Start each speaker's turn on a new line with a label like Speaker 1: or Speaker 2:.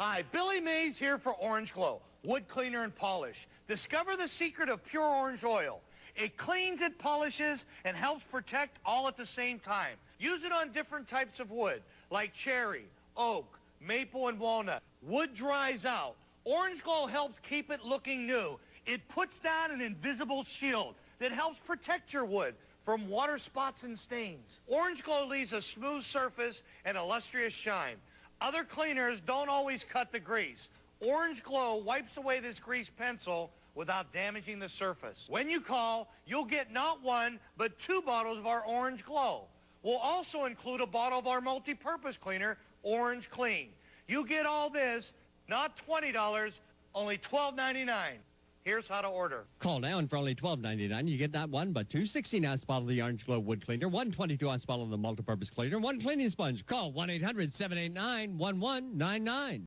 Speaker 1: Hi, Billy Mays here for Orange Glow, wood cleaner and polish. Discover the secret of pure orange oil. It cleans, it polishes, and helps protect all at the same time. Use it on different types of wood, like cherry, oak, maple, and walnut. Wood dries out. Orange Glow helps keep it looking new. It puts down an invisible shield that helps protect your wood from water spots and stains. Orange Glow leaves a smooth surface and a lustrous shine. Other cleaners don't always cut the grease. Orange Glow wipes away this grease pencil without damaging the surface. When you call, you'll get not one, but 2 bottles of our Orange Glow. We'll also include a bottle of our multi-purpose cleaner, Orange Clean. You get all this, not $20, only $12.99. Here's how to order.
Speaker 2: Call now, and for only $12.99, you get not one, but 2 16-ounce bottles of the Orange Glow wood cleaner, 1 22-ounce bottle of the multi-purpose cleaner, 1 cleaning sponge. Call 1-800-789-1199.